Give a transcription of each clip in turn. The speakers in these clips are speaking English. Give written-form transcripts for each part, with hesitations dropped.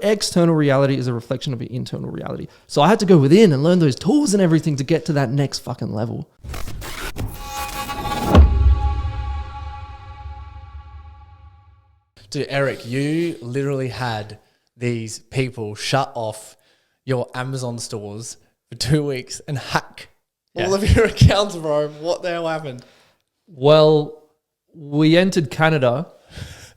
External reality is a reflection of your internal reality. So I had to go within and learn those tools and everything to get to that next fucking level. Dude, Eric, you literally had these people shut off your Amazon stores for 2 weeks and hack all of your accounts, bro. What the hell happened? Well, we entered Canada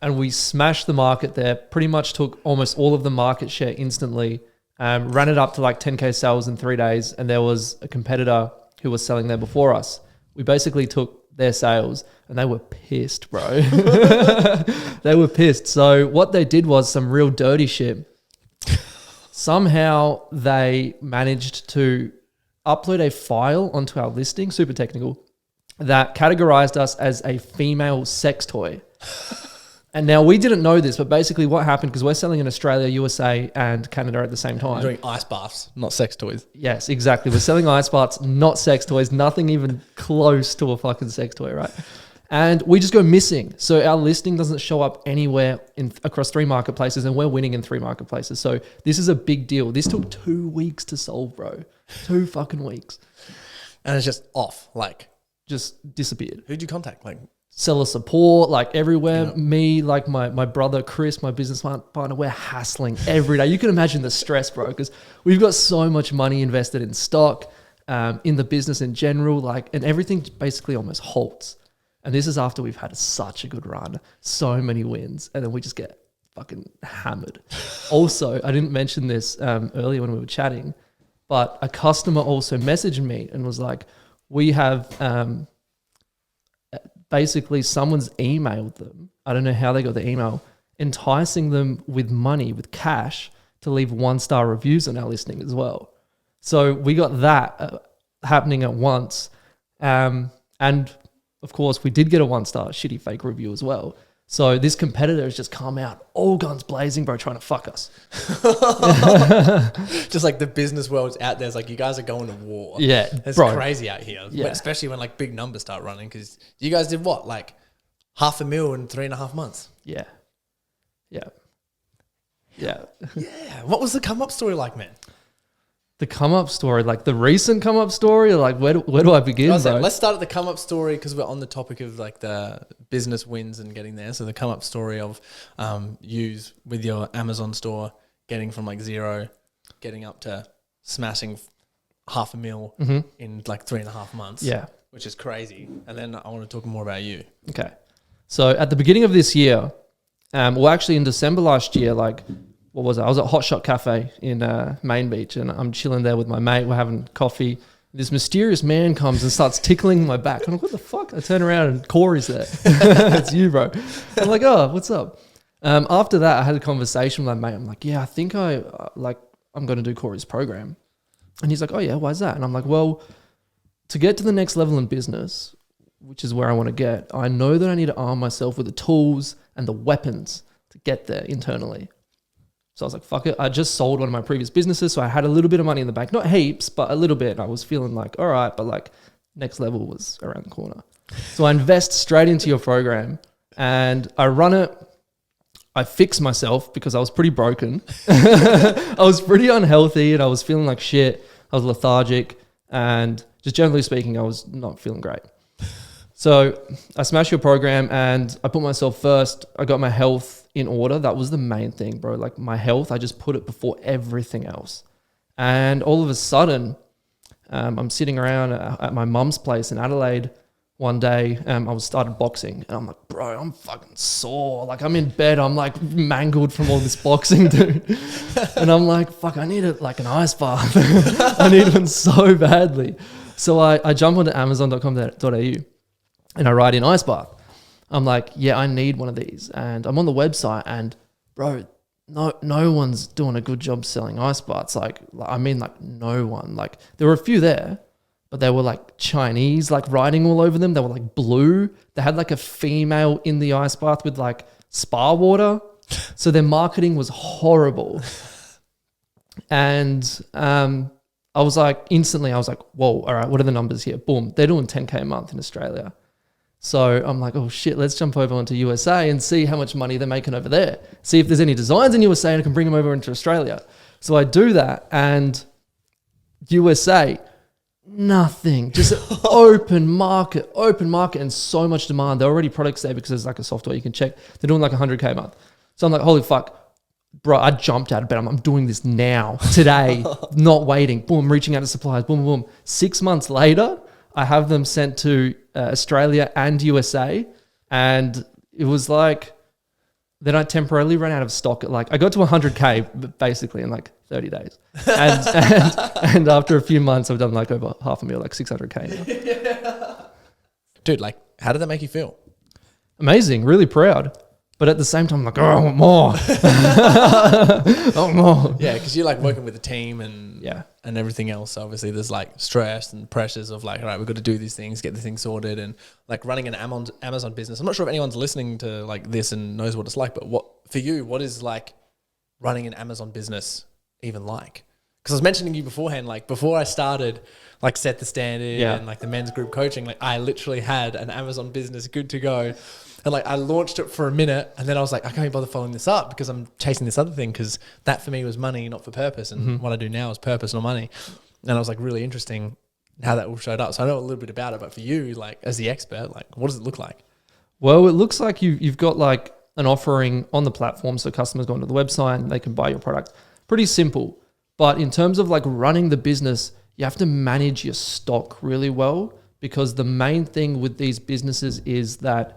and we smashed the market there, pretty much took almost all of the market share instantly, ran it up to like 10K sales in 3 days, and there was a competitor who was selling there before us. We basically took their sales and they were pissed, bro. They were pissed. So what they did was some real dirty shit. Somehow they managed to upload a file onto our listing, super technical, that categorized us as a female sex toy. And now we didn't know this, but basically what happened, because we're selling in Australia, USA, and Canada at the same time. You're doing ice baths, not sex toys. Yes, exactly. We're selling ice baths, not sex toys, nothing even close to a fucking sex toy, right? And we just go missing. So our listing doesn't show up anywhere across 3 marketplaces, and we're winning in 3 marketplaces. So this is a big deal. This took 2 weeks to solve, bro. 2 fucking weeks. And it's just off, like. Just disappeared. Who'd you contact? Like, seller support, like everywhere. Yeah. Me, like my brother Chris, my business partner, we're hassling every day. You can imagine the stress, bro, because we've got so much money invested in stock, in the business in general, like, and everything basically almost halts. And this is after we've had such a good run, so many wins, and then we just get fucking hammered. Also, I didn't mention this earlier when we were chatting, but a customer also messaged me and was like, we have basically someone's emailed them. I don't know how they got the email, enticing them with money, with cash, to leave 1-star reviews on our listing as well. So we got that happening at once. And of course, we did get a 1-star shitty fake review as well. So this competitor has just come out all guns blazing, bro, trying to fuck us. Just like the business world's out there. It's like, you guys are going to war. Yeah, it's bro. Crazy out here. Yeah. Especially when like big numbers start running, because you guys did what? Like $500,000 in 3.5 months. Yeah. Yeah. Yeah. Yeah. What was the come up story like, man? The come up story, like the recent come up story, or like where do I begin? Let's start at the come up story, because we're on the topic of like the business wins and getting there. So the come up story of yous with your Amazon store getting from like 0, getting up to smashing $500,000 in like 3.5 months. Yeah, which is crazy. And then I want to talk more about you. Okay, so at the beginning of this year, well, actually in December last year, like. What was it? I was at Hot Shot Cafe in Main Beach, and I'm chilling there with my mate. We're having coffee. This mysterious man comes and starts tickling my back. I'm like, what the fuck? I turn around and Corey's there. It's you, bro. I'm like, oh, what's up? After that, I had a conversation with my mate. I'm like, yeah, I think I'm going to do Corey's program. And he's like, oh yeah, why is that? And I'm like, well, to get to the next level in business, which is where I want to get, I know that I need to arm myself with the tools and the weapons to get there internally. So I was like, fuck it. I just sold one of my previous businesses. So I had a little bit of money in the bank, not heaps, but a little bit. I was feeling like, all right, but like next level was around the corner. So I invest straight into your program and I run it. I fix myself because I was pretty broken. I was pretty unhealthy and I was feeling like shit. I was lethargic and just generally speaking, I was not feeling great. So I smashed your program and I put myself first. I got my health in order. That was the main thing, bro. Like my health, I just put it before everything else. And all of a sudden, I'm sitting around at my mum's place in Adelaide one day. I started boxing and I'm like, bro, I'm fucking sore. Like I'm in bed. I'm like mangled from all this boxing, dude. And I'm like, fuck, I need like an ice bath. I need one so badly. So I jump onto amazon.com.au and I write in ice bath. I'm like, yeah, I need one of these. And I'm on the website and bro, no one's doing a good job selling ice baths. Like, I mean, like no one. Like there were a few there, but they were like Chinese, like writing all over them. They were like blue. They had like a female in the ice bath with like spa water. So their marketing was horrible. And instantly I was like, whoa, all right, what are the numbers here? Boom, they're doing 10K a month in Australia. So I'm like, oh shit, let's jump over onto USA and see how much money they're making over there. See if there's any designs in USA and I can bring them over into Australia. So I do that, and USA, nothing, just open market, and so much demand. There are already products there because there's like a software you can check. They're doing like 100K a month. So I'm like, holy fuck, bro, I jumped out of bed. I'm doing this now, today, not waiting. Boom, reaching out to suppliers, boom, boom. 6 months later, I have them sent to Australia and USA. And it was like, then I temporarily ran out of stock. I got to 100K basically in like 30 days. And after a few months, I've done like over half a mil, like 600K now. Dude, like, how did that make you feel? Amazing, really proud. But at the same time, I'm like, oh, I want more. I want more. Yeah, because you're like working with a team and Yeah. and everything else. So obviously, there's like stress and pressures of like, all right, we've got to do these things, get the thing sorted, and like running an Amazon business. I'm not sure if anyone's listening to like this and knows what it's like, but what for you, what is like running an Amazon business even like? Because I was mentioning you beforehand, like before I started, like Set the Standard and like the men's group coaching, like I literally had an Amazon business good to go. And like I launched it for a minute and then I was like, I can't even bother following this up because I'm chasing this other thing, because that for me was money, not for purpose. And what I do now is purpose, not money. And I was like, really interesting how that all showed up. So I know a little bit about it, but for you, like as the expert, like what does it look like? Well, it looks like you've got like an offering on the platform. So customers go onto the website and they can buy your product. Pretty simple. But in terms of like running the business, you have to manage your stock really well, because the main thing with these businesses is that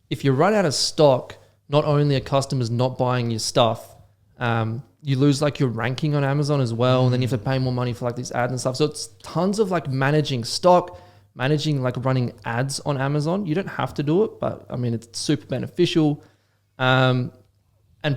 if you run out of stock, not only are customers not buying your stuff, you lose like your ranking on Amazon as well. And then you have to pay more money for like these ads and stuff. So it's tons of like managing stock, managing like running ads on Amazon. You don't have to do it, but I mean, it's super beneficial. And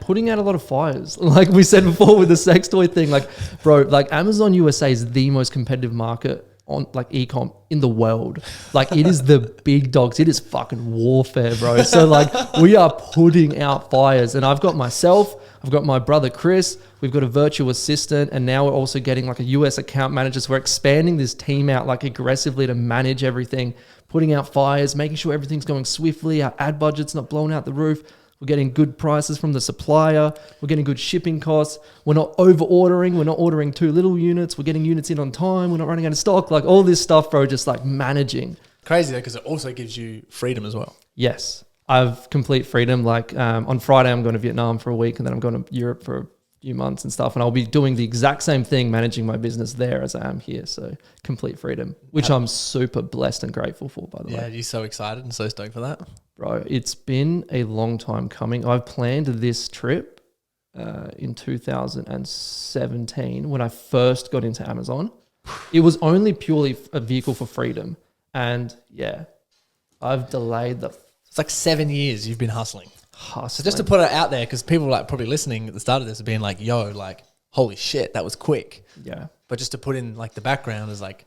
putting out a lot of fires. Like we said before with the sex toy thing, like bro, like Amazon USA is the most competitive market on like e-com in the world. Like it is the big dogs. It is fucking warfare, bro. So like we are putting out fires, and I've got myself, I've got my brother Chris, we've got a virtual assistant, and now we're also getting like a US account manager. So we're expanding this team out like aggressively to manage everything, putting out fires, making sure everything's going swiftly, our ad budget's not blown out the roof. We're getting good prices from the supplier. We're getting good shipping costs. We're not over ordering. We're not ordering too little units. We're getting units in on time. We're not running out of stock. Like all this stuff, bro, just like managing. Crazy though, because it also gives you freedom as well. Yes. I've complete freedom. Like on Friday, I'm going to Vietnam for a week, and then I'm going to Europe for a few months and stuff. And I'll be doing the exact same thing, managing my business there as I am here. So complete freedom, which I'm super blessed and grateful for, by the way. Yeah, you're so excited and so stoked for that. Bro, it's been a long time coming. I've planned this trip in 2017 when I first got into Amazon. It was only purely a vehicle for freedom. And yeah, I've delayed the It's like 7 years you've been hustling. hustle. So just to put it out there, because people like probably listening at the start of this are being like, yo, like, holy shit, that was quick. Yeah. But just to put in like the background is like,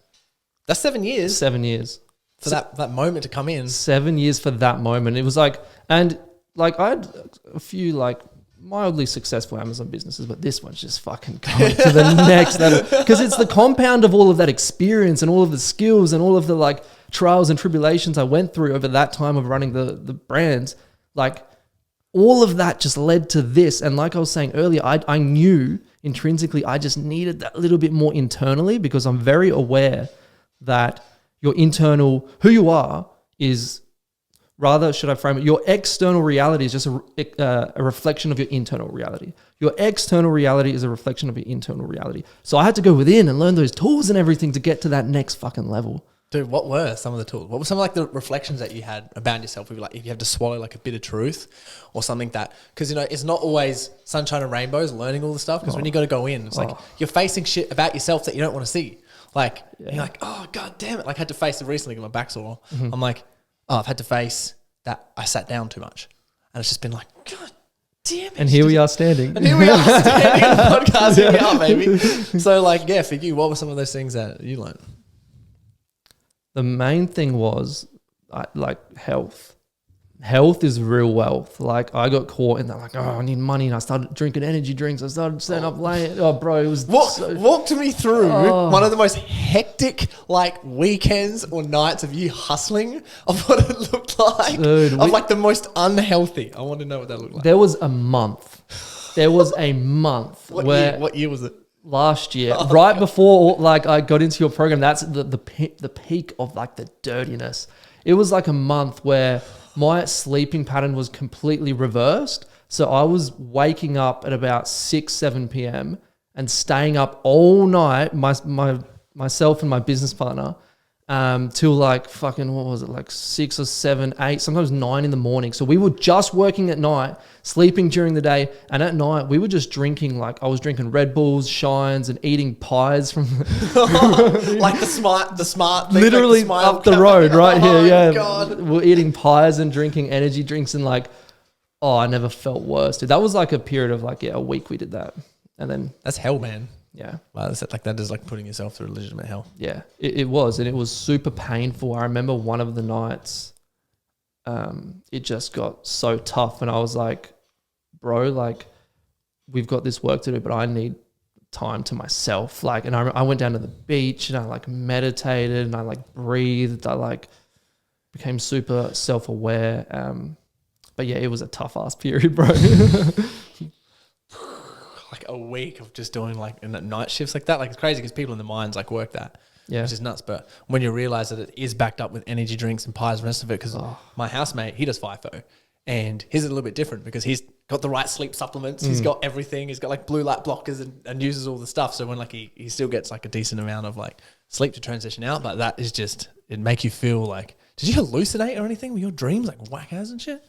that's 7 years 7 years. for that moment to come in. 7 years for that moment. It was like, and like I had a few like mildly successful Amazon businesses, but this one's just fucking going to the next level, because it's the compound of all of that experience and all of the skills and all of the like trials and tribulations I went through over that time of running the brands. Like all of that just led to this. And like I was saying earlier, I knew intrinsically I just needed that little bit more internally, because I'm very aware that your internal, who you are is, rather, should I frame it, your external reality is just a reflection of your internal reality. Your external reality is a reflection of your internal reality. So I had to go within and learn those tools and everything to get to that next fucking level. Dude, what were some of the tools? What were some of like the reflections that you had about yourself? If you have to swallow like a bit of truth or something that, because you know, it's not always sunshine and rainbows, learning all the stuff. Because when you got to go in, it's like you're facing shit about yourself that you don't want to see. Like you're like, oh god damn it! Like I had to face it recently with my back sore. I'm like, oh, I've had to face that I sat down too much, and it's just been like, god damn it! And here we are standing. And here we are standing on the podcast. Here we are, baby. So like, yeah, for you, what were some of those things that you learned? The main thing was like health. health is real wealth. Like I got caught in that, like, oh, I need money, and I started drinking energy drinks. I started staying up late. Oh, bro, it was Walk me through one of the most hectic like weekends or nights of you hustling of what it looked like. Dude, like the most unhealthy. I want to know what that looked like. There was a month. What year was it? Last year, right before like I got into your program. That's the peak of like the dirtiness. It was like a month where my sleeping pattern was completely reversed. So I was waking up at about 6-7 p.m. and staying up all night, myself and my business partner, till like fucking, what was it, like 6 or 7, 8, sometimes 9 in the morning. So we were just working at night, sleeping during the day, and at night we were just drinking, like I was drinking Red Bulls, Shines, and eating pies from like the smart literally like up the road right here. Yeah, God. We're eating pies and drinking energy drinks, and like, oh, I never felt worse, dude. That was like a period of like, a week we did that, and then that's hell, man. Yeah. Wow, that's like that is like putting yourself through legitimate hell. Yeah, it was, and it was super painful. I remember one of the nights, it just got so tough, and I was like, bro, like we've got this work to do, but I need time to myself. Like, and I went down to the beach and I like meditated and I like breathed. I like became super self-aware. But yeah, it was a tough ass period, bro. Like a week of just doing like in night shifts like that. Like it's crazy because people in the mines like work that, which is nuts. But when you realize that it is backed up with energy drinks and pies and the rest of it, because my housemate, he does FIFO, and his is a little bit different because he's got the right sleep supplements. He's got everything. He's got like blue light blockers and uses all the stuff. So when like he still gets like a decent amount of like sleep to transition out, but that is just, it make you feel like, did you hallucinate or anything with your dreams, like whack ass and shit?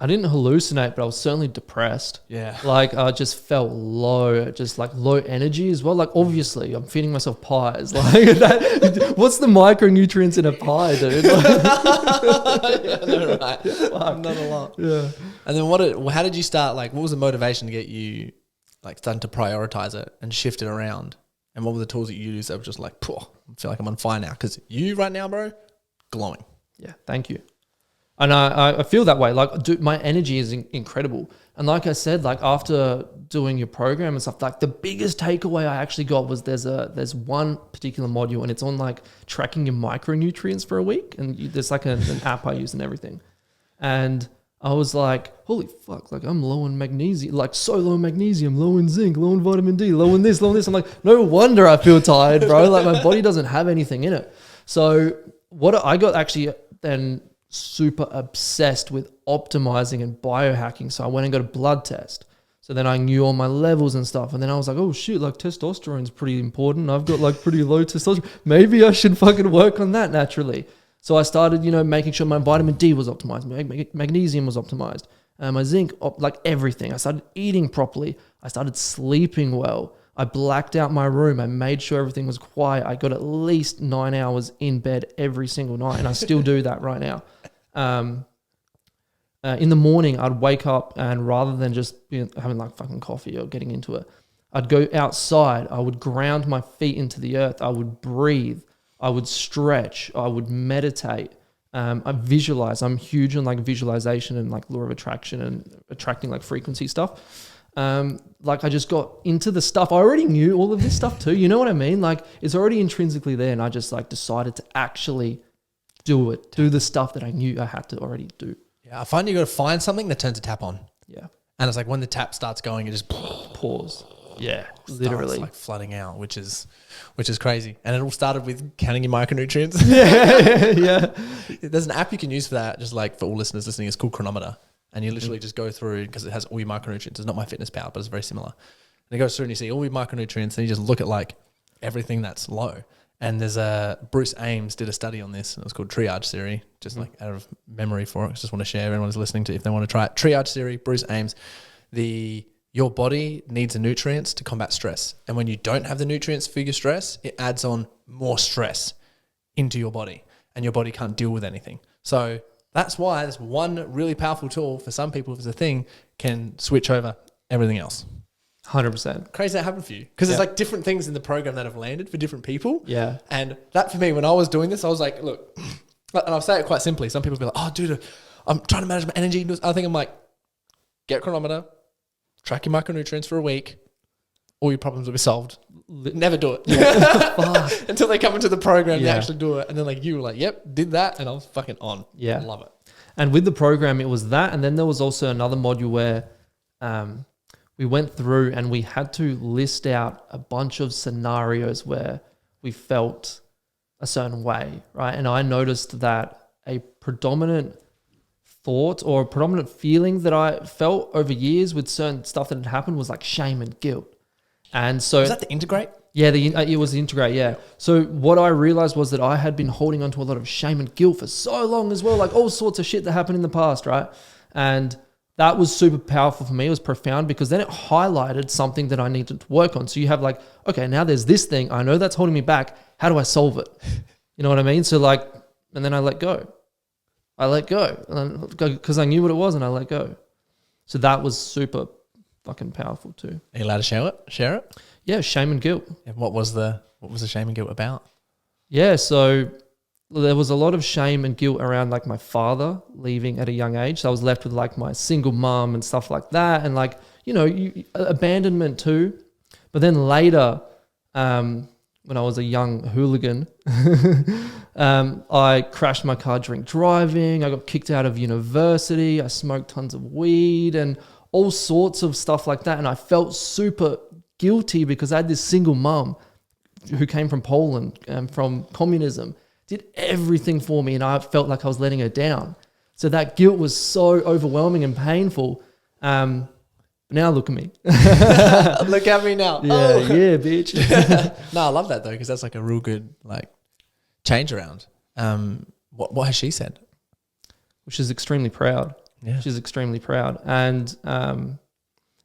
I didn't hallucinate, but I was certainly depressed. Yeah. Like I just felt low, just like low energy as well. Like obviously I'm feeding myself pies. Like what's the micronutrients in a pie, dude? Like, yeah, no, right. Not a lot. Yeah. And then how did you start, like what was the motivation to get you like starting to prioritize it and shift it around? And what were the tools that you used that were just like, I feel like I'm on fire now? Because you right now, bro, glowing. Yeah, thank you. And I feel that way. Like, dude, my energy is incredible. And like I said, like after doing your program and stuff, like the biggest takeaway I actually got was there's one particular module and it's on like tracking your micronutrients for a week. And there's like an app I use and everything. And I was like, holy fuck, like I'm low in magnesium, like so low in magnesium, low in zinc, low in vitamin D, low in this, low in this. I'm like, no wonder I feel tired, bro. Like my body doesn't have anything in it. So what I got actually then super obsessed with optimizing and biohacking. So I went and got a blood test. So then I knew all my levels and stuff. And then I was like, oh shit, like testosterone's pretty important. I've got like pretty low testosterone. Maybe I should fucking work on that naturally. So I started, making sure my vitamin D was optimized. Magnesium was optimized. My zinc, like everything. I started eating properly. I started sleeping well. I blacked out my room. I made sure everything was quiet. I got at least 9 hours in bed every single night. And I still do that right now. In the morning, I'd wake up and rather than just having like fucking coffee or getting into it, I'd go outside. I would ground my feet into the earth. I would breathe. I would stretch. I would meditate. I visualize. I'm huge on like visualization and like law of attraction and attracting like frequency stuff. Like I just got into the stuff. I already knew all of this stuff too. You know what I mean? Like it's already intrinsically there, and I just like decided to actually do the stuff that I knew I had to already do. Yeah, I find you got to find something that turns a tap on. Yeah. And it's like when the tap starts going, it just pause. Yeah, literally like flooding out, which is crazy. And it all started with counting your micronutrients. Yeah. There's an app you can use for that, just like for all listeners listening. It's called Chronometer. And you literally just go through, because it has all your micronutrients. It's not MyFitnessPal, but it's very similar. And it goes through and you see all your micronutrients and you just look at like everything that's low. And there's Bruce Ames did a study on this, and it was called Triage Theory, just like out of memory for it. I just want to share, everyone who's listening to if they want to try it. Triage Theory, Bruce Ames, your body needs the nutrients to combat stress. And when you don't have the nutrients for your stress, it adds on more stress into your body, and your body can't deal with anything. So that's why there's one really powerful tool for some people, if it's a thing, can switch over everything else. 100%. Crazy that happened for you. Because there's like different things in the program that have landed for different people. Yeah. And that for me, when I was doing this, I was like, look, and I'll say it quite simply. Some people be like, oh, dude, I'm trying to manage my energy. I think I'm like, get a chronometer, track your micronutrients for a week, all your problems will be solved. Never do it. Yeah. Until they come into the program, they Yeah. actually do it. And then like you were like, yep, did that. And I was fucking on. Yeah. Love it. And with the program, it was that. And then there was also another module where we went through and we had to list out a bunch of scenarios where we felt a certain way, right? And I noticed that a predominant thought or a predominant feeling that I felt over years with certain stuff that had happened was like shame and guilt. And so... Was that the integrate? Yeah, it was the integrate, yeah. So what I realized was that I had been holding on to a lot of shame and guilt for so long as well, like all sorts of shit that happened in the past, right? And that was super powerful for me. It was profound because then it highlighted something that I needed to work on. So you have like, okay, now there's this thing. I know that's holding me back. How do I solve it? You know what I mean? So like, and then I let go. Because I knew what it was and I let go. So that was super fucking powerful too. Are you allowed to share it? Yeah, shame and guilt. Yeah, what was the shame and guilt about? Yeah, so there was a lot of shame and guilt around like my father leaving at a young age. So I was left with like my single mom and stuff like that. And like, you know, abandonment too. But then later, when I was a young hooligan, I crashed my car drink driving. I got kicked out of university. I smoked tons of weed and all sorts of stuff like that. And I felt super guilty because I had this single mom who came from Poland and from communism, did everything for me, and I felt like I was letting her down. So that guilt was so overwhelming and painful. Now look at me. Look at me now. Yeah, bitch. No, I love that though, because that's like a real good like change around. What has she said? She's extremely proud. Yeah. She's extremely proud. And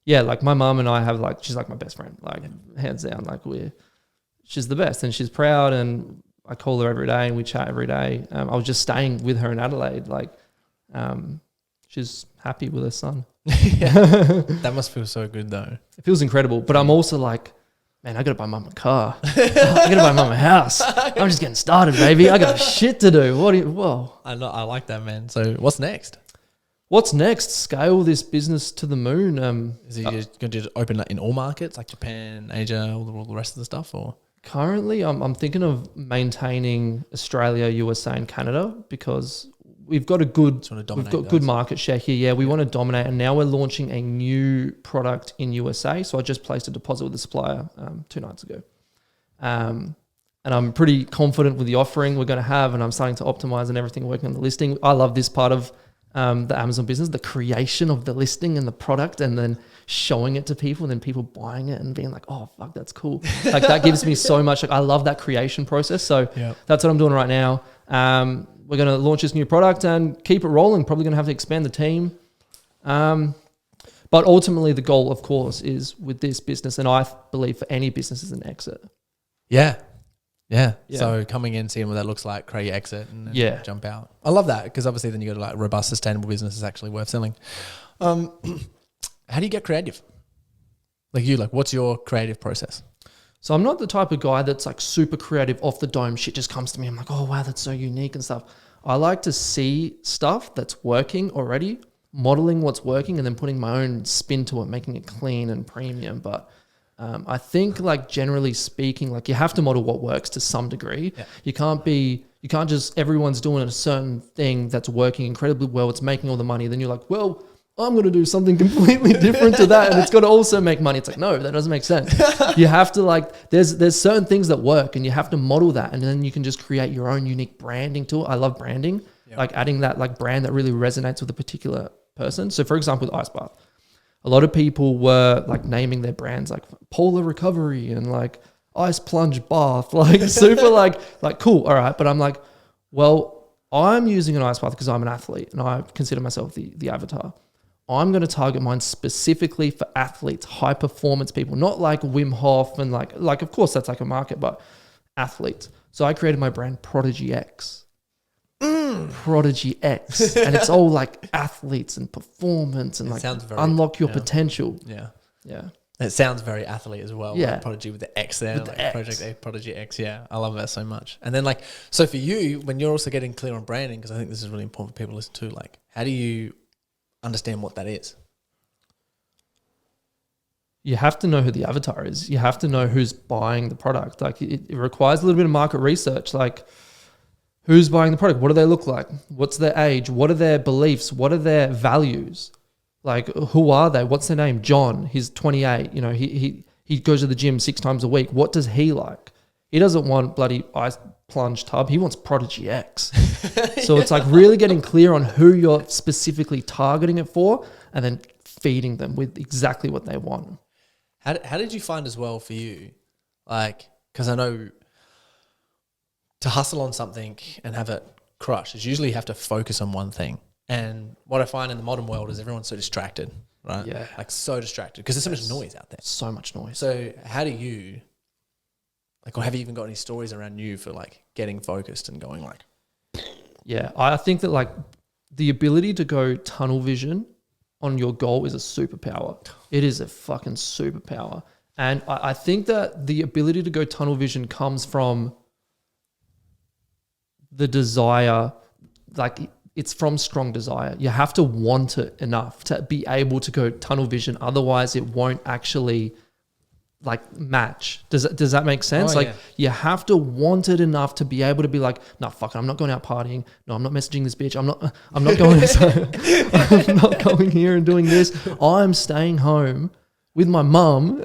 yeah, like my mom and I have like, she's like my best friend, like hands down, like she's the best and she's proud, and I call her every day and we chat every day. I was just staying with her in Adelaide. Like, she's happy with her son. That must feel so good though. It feels incredible. But I'm also like, man, I got to buy mum a car. I got to buy mum a house. I'm just getting started, baby. I got shit to do. Whoa. I like that, man. So what's next? What's next? Scale this business to the moon. Is he just going to open that in all markets, like Japan, Asia, all the rest of the stuff, or? Currently, I'm thinking of maintaining Australia, USA, and Canada because we've got good market share here. Yeah, we want to dominate, and now we're launching a new product in USA. So I just placed a deposit with the supplier 2 nights ago, and I'm pretty confident with the offering we're going to have, and I'm starting to optimize and everything, working on the listing. I love this part of the Amazon business, the creation of the listing and the product, and then showing it to people, and then people buying it and being like, oh fuck, that's cool. Like that gives me so much. Like I love that creation process. So that's what I'm doing right now. We're going to launch this new product and keep it rolling. Probably going to have to expand the team. But ultimately the goal, of course, is with this business, and I believe for any business, is an exit. Yeah. So coming in, seeing what that looks like, create your exit, and then jump out. I love that because obviously then you got like robust, sustainable business is actually worth selling. How do you get creative? Like what's your creative process? So I'm not the type of guy that's like super creative off the dome. Shit just comes to me. I'm like, oh wow, that's so unique and stuff. I like to see stuff that's working already, modeling what's working, and then putting my own spin to it, making it clean and premium. But I think like generally speaking, like you have to model what works to some degree. Yeah. You can't just, everyone's doing a certain thing that's working incredibly well. It's making all the money. Then you're like, well, I'm going to do something completely different to that, and it's got to also make money. It's like, no, that doesn't make sense. You have to like, there's certain things that work, and you have to model that, and then you can just create your own unique branding to it. I love branding, like adding that like brand that really resonates with a particular person. So for example, with Ice Bath, a lot of people were like naming their brands like Polar Recovery and like Ice Plunge Bath, like super like cool. All right. But I'm like, well, I'm using an ice bath because I'm an athlete and I consider myself the avatar. I'm going to target mine specifically for athletes, high performance people, not like Wim Hof and like of course that's like a market, but athletes. So I created my brand Prodigy X. Prodigy X, and it's all like athletes and performance and like unlock your potential. Yeah. It sounds very athlete as well. Yeah. Like Prodigy with the X there, With the like X. Project A, Prodigy X. Yeah, I love that so much. And then like, so for you, when you're also getting clear on branding, because I think this is really important for people to listen to, like, how do you understand what that is? You have to know who the avatar is. You have to know who's buying the product. Like it requires a little bit of market research. Like who's buying the product? What do they look like? What's their age? What are their beliefs? What are their values? Like who are they? What's their name? John. He's 28. You know, he goes to the gym 6 times a week. What does he like? He doesn't want bloody ice plunge tub. He wants Prodigy X. So it's like really getting clear on who you're specifically targeting it for and then feeding them with exactly what they want. How did you find as well for you, like, because I know to hustle on something and have it crush is usually you have to focus on one thing. And what I find in the modern world is everyone's so distracted, right? Yeah. Like so distracted because there's so much noise out there. So much noise. So how do you, like, or have you even got any stories around you for like getting focused and going like? Yeah, I think that like the ability to go tunnel vision on your goal is a superpower. It is a fucking superpower. And I think that the ability to go tunnel vision comes from the desire, like it's from strong desire. You have to want it enough to be able to go tunnel vision. Otherwise it won't actually like match. Does that make sense? Oh, like yeah. you have to want it enough to be able to be like, no, fuck it, I'm not going out partying. No, I'm not messaging this bitch. I'm not going I'm not going here and doing this. I'm staying home with my mum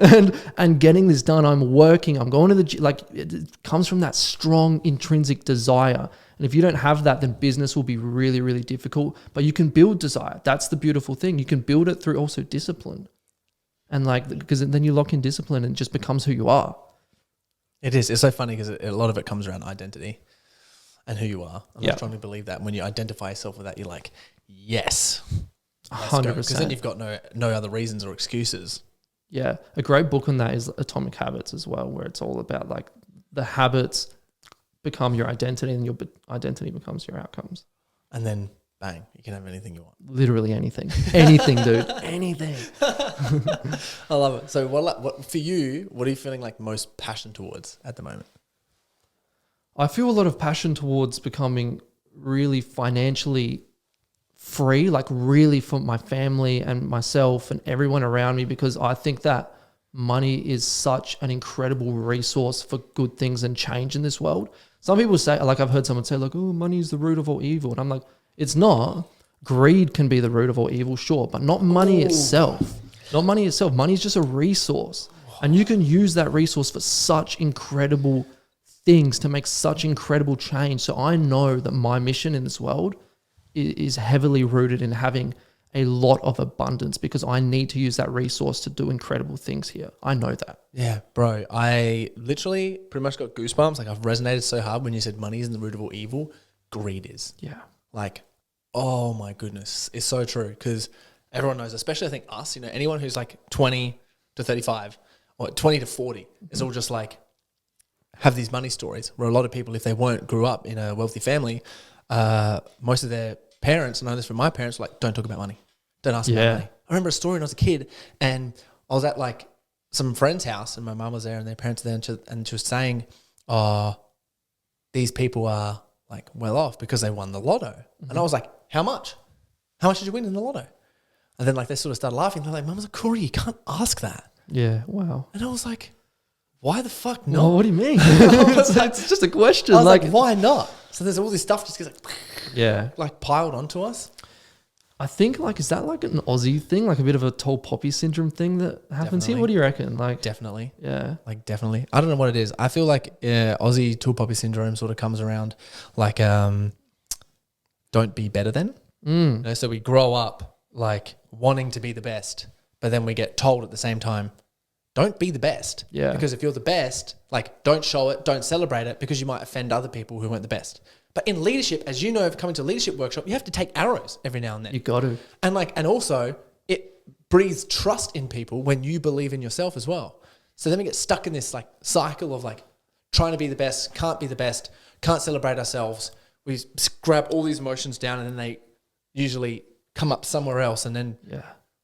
and getting this done. I'm working. I'm going to the gym. Like it comes from that strong intrinsic desire. And if you don't have that, then business will be really, really difficult. But you can build desire. That's the beautiful thing. You can build it through also discipline. And like, because then you lock in discipline and it just becomes who you are. It is. It's so funny because a lot of it comes around identity and who you are. And I strongly believe that when you identify yourself with that, you're like, yes. 100%. Because then you've got no other reasons or excuses. Yeah. A great book on that is Atomic Habits as well, where it's all about like the habits become your identity and your identity becomes your outcomes. And then bang, you can have anything you want. Literally anything. Anything, dude. Anything. I love it. So what for you, what are you feeling like most passion towards at the moment? I feel a lot of passion towards becoming really financially free, like really for my family and myself and everyone around me, because I think that money is such an incredible resource for good things and change in this world. Some people say, like I've heard someone say like, oh, money is the root of all evil. And I'm like, it's not. Greed can be the root of all evil, sure, but not money itself. Not money itself. Money is just a resource. And you can use that resource for such incredible things to make such incredible change. So I know that my mission in this world is heavily rooted in having a lot of abundance because I need to use that resource to do incredible things here. I know that. Yeah, bro. I literally pretty much got goosebumps. Like I've resonated so hard when you said money isn't the root of all evil. Greed is. Yeah. Like, oh my goodness. It's so true because everyone knows, especially I think us, you know, anyone who's like 20 to 35 or 20 to 40 is all just like have these money stories where a lot of people, if they grew up in a wealthy family, most of their parents, I know this from my parents, like, don't talk about money. Don't ask about money. I remember a story when I was a kid and I was at like some friend's house and my mum was there and their parents were there and she was saying, oh, these people are like well off because they won the lotto. Mm-hmm. And I was like, how much? How much did you win in the lotto? And then like they sort of started laughing. They're like, Mum, was like, Corey, you can't ask that. Yeah, wow. And I was like, why the fuck not? Well, what do you mean? it's just a question. I was like, why not? So there's all this stuff just gets like piled onto us. I think like, is that like an Aussie thing? Like a bit of a tall poppy syndrome thing that happens here? What do you reckon? Like Definitely. Yeah. Like definitely. I don't know what it is. I feel like Aussie tall poppy syndrome sort of comes around like don't be better than. You know, so we grow up like wanting to be the best, but then we get told at the same time, don't be the best. Yeah. Because if you're the best, like don't show it, don't celebrate it because you might offend other people who weren't the best. But in leadership, as you know, if coming to a leadership workshop, you have to take arrows every now and then. You got to. And also it breathes trust in people when you believe in yourself as well. So then we get stuck in this like cycle of like trying to be the best, can't be the best, can't celebrate ourselves. We grab all these emotions down and then they usually come up somewhere else and then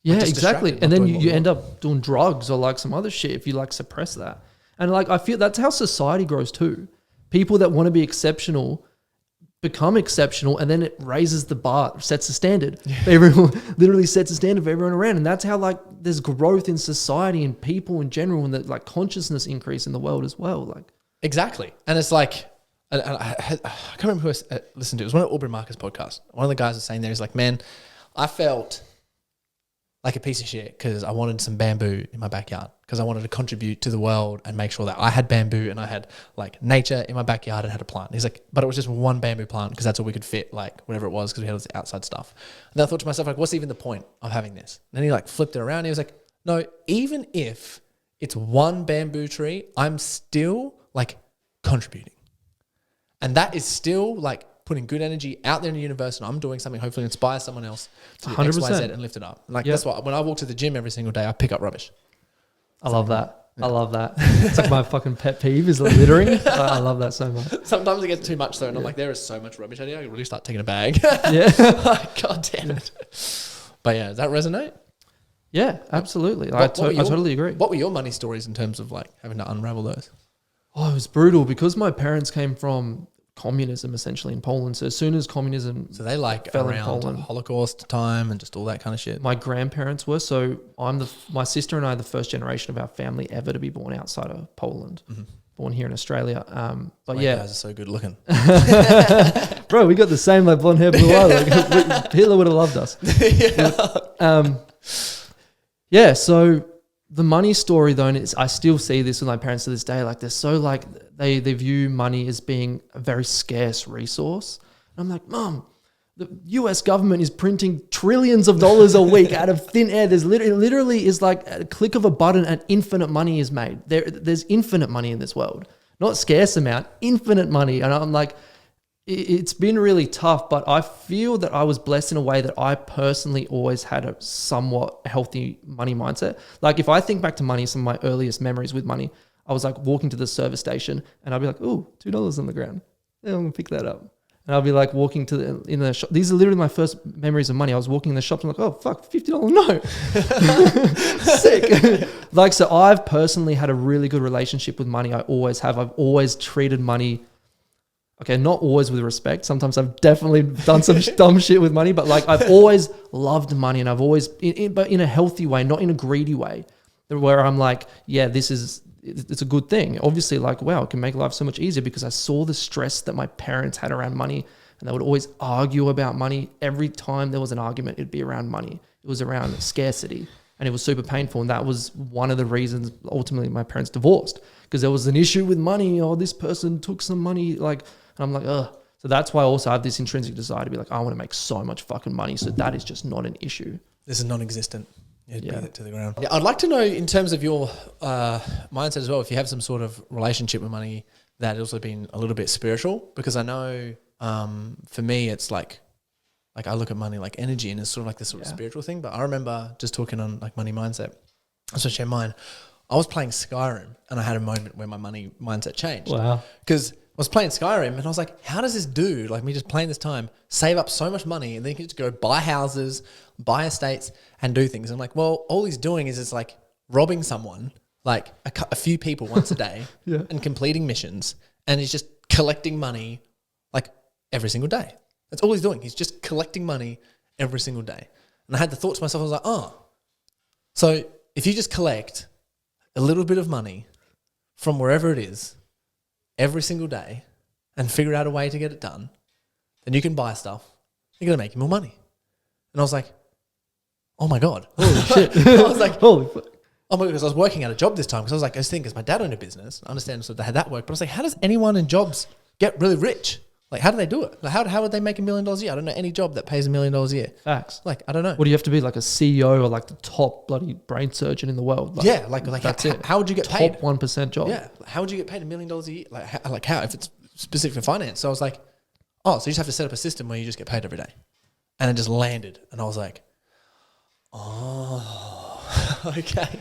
Yeah, just exactly. distracted, And not then doing what you we end want. up doing drugs or like some other shit if you like suppress that. And like I feel that's how society grows too. People that want to be exceptional become exceptional, and then it raises the bar, sets the standard. For everyone, literally sets the standard for everyone around. And that's how like there's growth in society and people in general, and that like consciousness increase in the world as well. Like Exactly. And it's like, I can't remember who I listened to. It was one of Aubrey Marcus' podcasts. One of the guys was saying there, he's like, man, I felt like a piece of shit because I wanted some bamboo in my backyard because I wanted to contribute to the world and make sure that I had bamboo and I had like nature in my backyard and had a plant. He's like, but it was just one bamboo plant because that's all we could fit, like whatever it was, because we had all this outside stuff. And then I thought to myself, like, what's even the point of having this? And then he like flipped it around. He was like, no, even if it's one bamboo tree, I'm still like contributing. And that is still like putting good energy out there in the universe, and I'm doing something hopefully inspire someone else to do X, Y, 100%. Z and lift it up. Like that's why when I walk to the gym every single day, I pick up rubbish. I love that. I love that. It's like my fucking pet peeve is littering. I love that so much. Sometimes it gets too much though, and I'm like, there is so much rubbish out here. I can really start taking a bag. Yeah. Like, God damn it. But yeah, does that resonate? Yeah, absolutely. What were I your- totally agree. What were your money stories in terms of like having to unravel those? Oh, it was brutal because my parents came from communism essentially in Poland. So as soon as communism, So they like Fell in around Poland. Holocaust time and just all that kind of shit. my grandparents were. So my sister and I are the first generation of our family ever to be born outside of Poland, born here in Australia. But My yeah, guys are so good looking. bro, we got the same like blonde hair, blue eye. Like, Hitler would have loved us. Yeah. So the money story though, and I still see this with my parents to this day. Like they're so like they view money as being a very scarce resource. And I'm like, Mom, the US government is printing trillions of dollars a week out of thin air. It literally is like a click of a button and infinite money is made. There's infinite money in this world, not scarce amount, infinite money. And I'm like, it's been really tough, but I feel that I was blessed in a way that I personally always had a somewhat healthy money mindset. Like if I think back to money, some of my earliest memories with money, I was like walking to the service station and I'd be like, ooh, $2 on the ground. Yeah, I'm gonna pick that up. And I'll be like walking in the shop. These are literally my first memories of money. I was walking in the shops and I'm like, oh fuck, $50 note. Sick. Like, so I've personally had a really good relationship with money. I always have. I've always treated money, okay, not always with respect. Sometimes I've definitely done some dumb shit with money, but like I've always loved money, and I've always, but in a healthy way, not in a greedy way, where I'm like, yeah, it's a good thing. Obviously, like, wow, it can make life so much easier because I saw the stress that my parents had around money, and they would always argue about money. Every time there was an argument, it'd be around money. It was around scarcity, and it was super painful. And that was one of the reasons ultimately my parents divorced, because there was an issue with money. Oh, this person took some money, like. And I'm like, ugh. So that's why I also have this intrinsic desire to be like, I want to make so much fucking money. So that is just not an issue. This is non-existent. You'd Yeah. beat it to the ground. Yeah, I'd like to know in terms of your mindset as well, if you have some sort of relationship with money that has also been a little bit spiritual, because I know for me it's like I look at money like energy and it's sort of like this sort of spiritual thing. But I remember just talking on like money mindset, so share mine. I was playing Skyrim and I had a moment where my money mindset changed. Wow. Because I was playing Skyrim and I was like, how does this dude, like me just playing this time, save up so much money and then he can just go buy houses, buy estates and do things? I'm like, well, all he's doing is it's like robbing someone, like a few people once a day and completing missions, and he's just collecting money like every single day. That's all he's doing. He's just collecting money every single day. And I had the thought to myself, I was like, oh, so if you just collect a little bit of money from wherever it is every single day and figure out a way to get it done, then you can buy stuff. You're going to make you more money. And I was like, oh my God. Holy shit. I was like, holy fuck. oh my God, because I was working at a job this time. Because I was thinking, because my dad owned a business. I understand they had that work. But I was like, how does anyone in jobs get really rich? Like, how do they do it? Like, how would they make $1 million a year? I don't know any job that pays $1 million a year. Facts. Like, I don't know. What do you have to be, like a CEO or like the top bloody brain surgeon in the world? Like, yeah, like that's it. how would you get paid? Top 1% job. Yeah, how would you get paid $1 million a year? Like how if it's specific for finance? So I was like, oh, so you just have to set up a system where you just get paid every day, and it just landed, and I was like, oh, okay.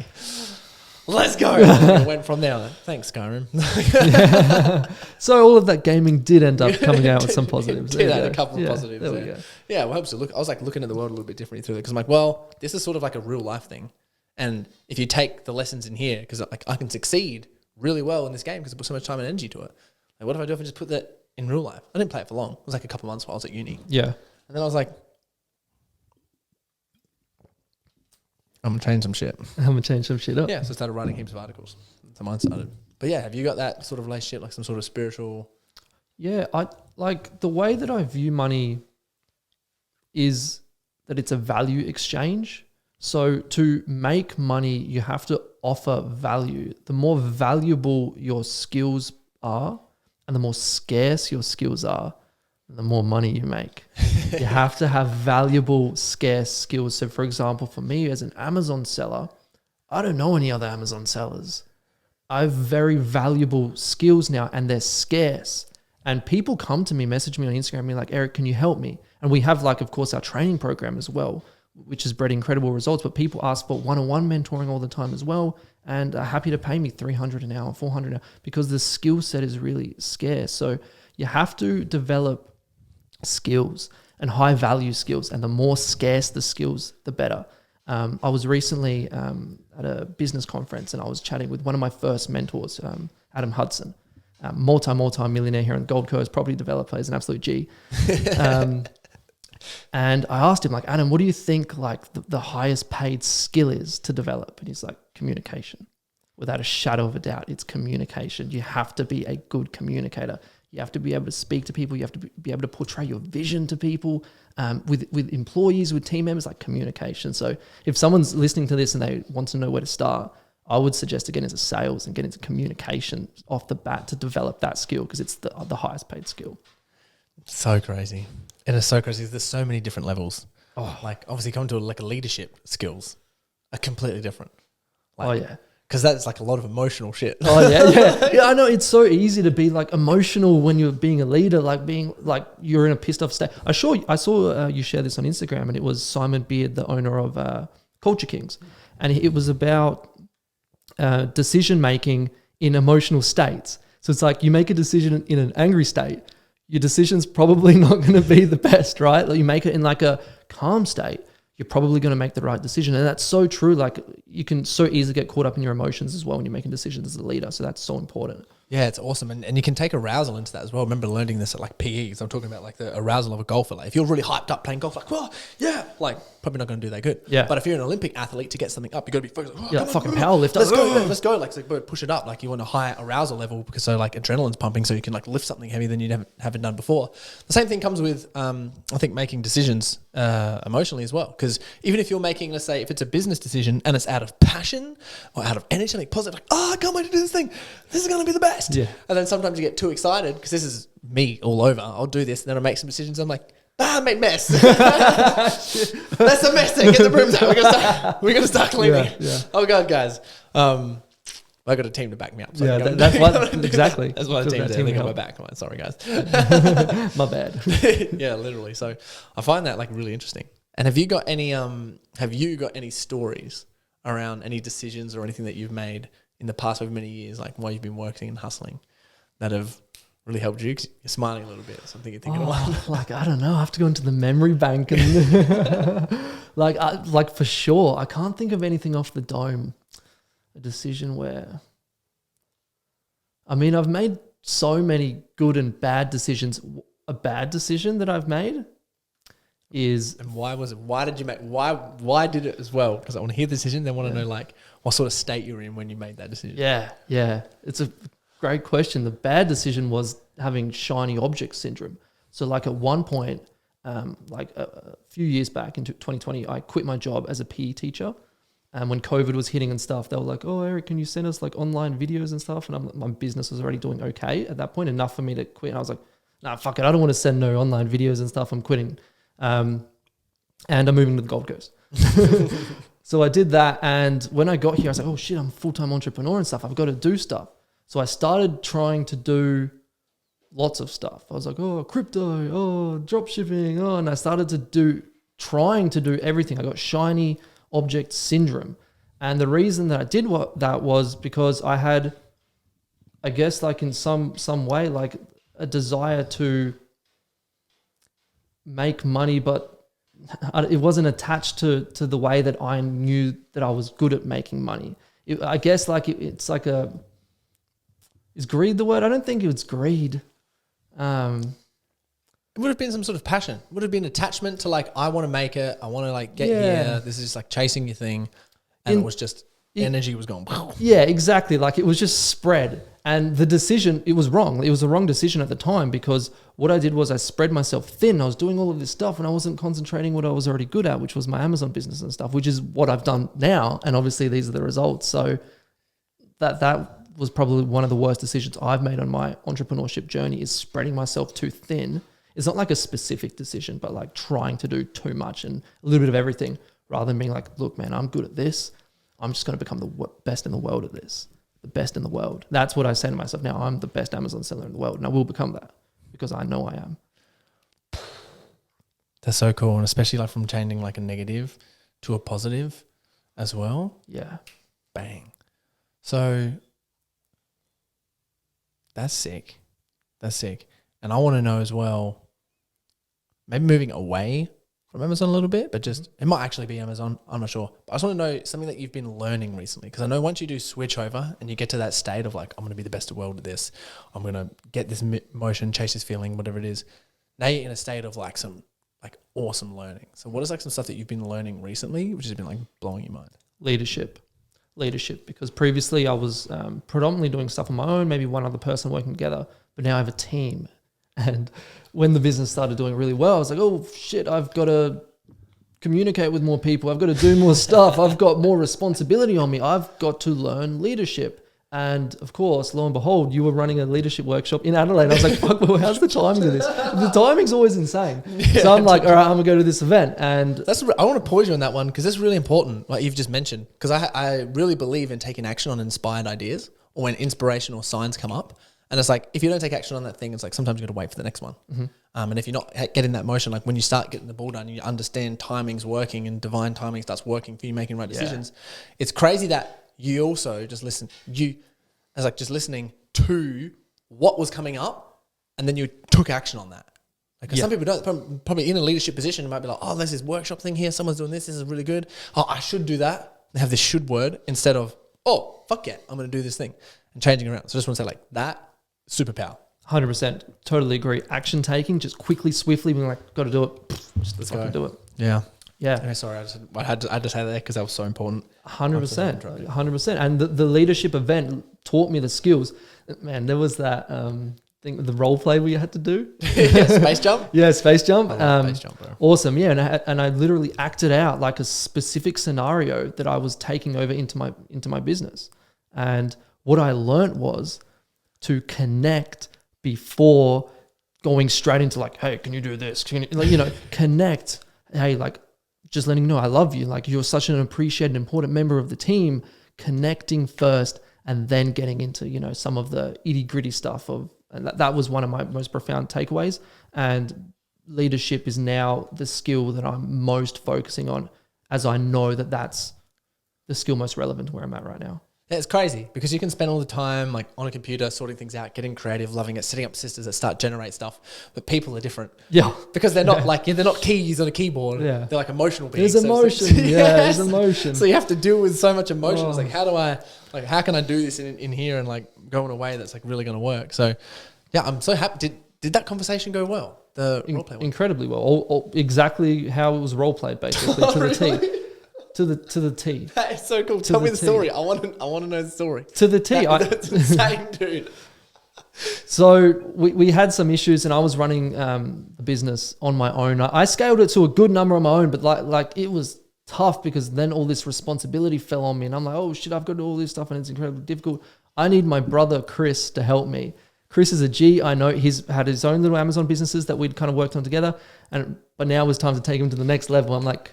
let's go. And went from there. Like, thanks, Skyrim. So all of that gaming did end up coming out with some positives. Did add a couple of positives. There we Yeah. go. Yeah, well, I hope so. I was like looking at the world a little bit differently through it because I'm like, well, this is sort of like a real life thing. And if you take the lessons in here, because like I can succeed really well in this game because I put so much time and energy to it. Like, what if I do if I just put that in real life? I didn't play it for long. It was like a couple months while I was at uni. Yeah. And then I was like, I'm going to change some shit. I'm going to change some shit up. Yeah, so I started writing heaps of articles. That's how mine started. But yeah, have you got that sort of relationship, like some sort of spiritual? Yeah, I like the way that I view money is that it's a value exchange. So to make money, you have to offer value. The more valuable your skills are and the more scarce your skills are, the more money you make. You have to have valuable, scarce skills. So for example, for me as an Amazon seller, I don't know any other Amazon sellers. I have very valuable skills now and they're scarce. And people come to me, message me on Instagram, and be like, Eric, can you help me? And we have like, of course, our training program as well, which has bred incredible results. But people ask for one-on-one mentoring all the time as well and are happy to pay me $300 an hour, $400 an hour because the skill set is really scarce. So you have to develop skills and high value skills, and the more scarce the skills, the better. I was recently at a business conference and I was chatting with one of my first mentors, Adam Hudson, multi-millionaire here on the Gold Coast, property developer, is an absolute G. And I asked him, like, Adam, what do you think like the highest paid skill is to develop? And he's like, communication. Without a shadow of a doubt, it's communication. You have to be a good communicator. You have to be able to speak to people. You have to be able to portray your vision to people, with employees, with team members, like communication. So if someone's listening to this and they want to know where to start, I would suggest to get into sales and get into communication off the bat to develop that skill because it's the highest paid skill. So crazy. And it's so crazy. There's so many different levels. Oh, Like obviously coming to like a leadership skills are completely different. Like, oh yeah. Because that's like a lot of emotional shit. Oh yeah. Yeah, I know. It's so easy to be like emotional when you're being a leader, like being like you're in a pissed off state. I saw you share this on Instagram, and it was Simon Beard, the owner of Culture Kings, and it was about decision making in emotional states. So it's like you make a decision in an angry state, your decision's probably not going to be the best, right? Like you make it in like a calm state, you're probably going to make the right decision. And that's so true. Like you can so easily get caught up in your emotions as well when you're making decisions as a leader. So that's so important. Yeah, it's awesome. And you can take arousal into that as well. I remember learning this at like PE. So I'm talking about like the arousal of a golfer. Like if you're really hyped up playing golf, like, oh, yeah, like probably not going to do that good. Yeah. But if you're an Olympic athlete, to get something up, you got to be focused. Oh, Yeah, fucking power lifter. Let's go. Let's go. Like, so push it up. Like you want a high arousal level because so like adrenaline's pumping so you can like lift something heavy than you haven't done before. The same thing comes with, I think, making decisions emotionally as well. Because even if you're making, let's say, if it's a business decision and it's out of passion or out of energy, something positive, like, oh, I can't wait to do this thing. This is going to be the best. Yeah. And then sometimes you get too excited because this is me all over. I'll do this and then I make some decisions. I'm like, I made mess. That's a mess there. Get the brooms out. We're gonna start cleaning. Yeah. Oh God, guys. I got a team to back me up. So Yeah, that's what exactly. That's why the team's there. They got my help. back. Come on, sorry guys. My bad. Yeah, literally. So I find that like really interesting. And have you got any stories around any decisions or anything that you've made in the past over many years, like while you've been working and hustling, that have really helped you? 'Cause you're smiling a little bit. So I'm thinking of one. Like, I don't know. I have to go into the memory bank and like for sure. I can't think of anything off the dome. A decision where, I mean, I've made so many good and bad decisions. A bad decision that I've made is, And why was it? Why did you make? Why did it as well? Because I want to hear the decision. Then want to know like what sort of state you were in when you made that decision. yeah. It's a great question. The bad decision was having shiny object syndrome. So like at one point, like a few years back into 2020, I quit my job as a PE teacher. And when COVID was hitting and stuff, they were like, oh, Eric, can you send us like online videos and stuff? And my business was already doing okay at that point, enough for me to quit. And I was like, nah, fuck it. I don't want to send no online videos and stuff. I'm quitting. And I'm moving to the Gold Coast. So I did that. And when I got here, I was like, oh shit, I'm a full-time entrepreneur and stuff. I've got to do stuff. So I started trying to do lots of stuff. I was like, oh, crypto, oh, drop shipping. And I started trying to do everything. I got shiny object syndrome. And the reason that I did that was because I had, I guess, like in some way, like a desire to make money, but it wasn't attached to the way that I knew that I was good at making money. I guess like it's like is greed the word? I don't think it was greed. It would have been some sort of passion. It would have been attachment to like, I want to make it. I want to like get Yeah. here. This is just like chasing your thing. And it was just, energy was going. Yeah, exactly. Like it was just spread. And the decision, it was wrong. It was a wrong decision at the time because what I did was I spread myself thin. I was doing all of this stuff and I wasn't concentrating what I was already good at, which was my Amazon business and stuff, which is what I've done now. And obviously these are the results. So that was probably one of the worst decisions I've made on my entrepreneurship journey, is spreading myself too thin. It's not like a specific decision, but like trying to do too much and a little bit of everything, rather than being like, look, man, I'm good at this. I'm just going to become the best in the world at this. The best in the world. That's what I say to myself now. I'm the best Amazon seller in the world, and I will become that because I know I am. That's so cool. And especially like from changing like a negative to a positive as well. Yeah. Bang. So that's sick. That's sick. And I want to know as well, maybe moving away from Amazon a little bit, but just, it might actually be Amazon. I'm not sure. But I just want to know something that you've been learning recently. Because I know once you do switch over and you get to that state of like, I'm going to be the best in the world at this. I'm going to get this motion, chase this feeling, whatever it is. Now you're in a state of like some like awesome learning. So what is like some stuff that you've been learning recently, which has been like blowing your mind? Leadership, because previously I was predominantly doing stuff on my own, maybe one other person working together, but now I have a team. And when the business started doing really well, I was like, oh shit, I've got to communicate with more people. I've got to do more stuff. I've got more responsibility on me. I've got to learn leadership. And of course, lo and behold, you were running a leadership workshop in Adelaide. I was like, fuck, well, how's the timing of this? The timing's always insane. Yeah, so I'm like, all right, I'm going to go to this event. And I want to pause you on that one because that's really important, like you've just mentioned, because I really believe in taking action on inspired ideas or when inspirational signs come up. And it's like, if you don't take action on that thing, it's like sometimes you got to wait for the next one. Mm-hmm. And if you're not getting that motion, like when you start getting the ball done, you understand timing's working and divine timing starts working for you making right decisions. Yeah. It's crazy that you also just listen. As like just listening to what was coming up and then you took action on that. Like some people don't, probably in a leadership position, might be like, oh, there's this workshop thing here. Someone's doing this. This is really good. Oh, I should do that. They have this should word instead of, oh, fuck yeah, I'm going to do this thing and changing around. So I just want to say like that. Superpower. 100%. Totally agree. Action taking, just quickly, swiftly, being like, got to do it. Just let's fucking do it. Yeah. Yeah. Okay, sorry, I had to say that because that was so important. 100%. 100%. And the leadership event taught me the skills. Man, there was that thing with the role play we had to do. Space jump? Yeah, space jump. I love space jump, bro. Awesome. Yeah. And I literally acted out like a specific scenario that I was taking over into my business. And what I learned was to connect before going straight into like, hey, can you do this? Can you, connect. Hey, like just letting you know I love you. Like you're such an appreciated, important member of the team. Connecting first and then getting into, some of the itty gritty stuff and that was one of my most profound takeaways. And leadership is now the skill that I'm most focusing on, as I know that that's the skill most relevant to where I'm at right now. Yeah, it's crazy because you can spend all the time like on a computer sorting things out, getting creative, loving it, setting up systems that start generate stuff. But people are different. Yeah. Because they're not they're not keys on a keyboard. Yeah. They're like emotional beings. There's emotion. There's emotion. So you have to deal with so much emotion. It's like, how can I do this in here and like go in a way that's like really going to work? So yeah, I'm so happy. Did that conversation go well? The role play one? Incredibly well. All exactly how it was role played basically to the T. To the T. That is so cool. Tell me the story. I want to know the story. To the T. That's insane, dude. So we had some issues, and I was running the business on my own. I scaled it to a good number on my own, but like it was tough because then all this responsibility fell on me, and I'm like, oh shit, I've got to do all this stuff, and it's incredibly difficult. I need my brother Chris to help me. Chris is a G. I know he's had his own little Amazon businesses that we'd kind of worked on together, but now it was time to take him to the next level. I'm like.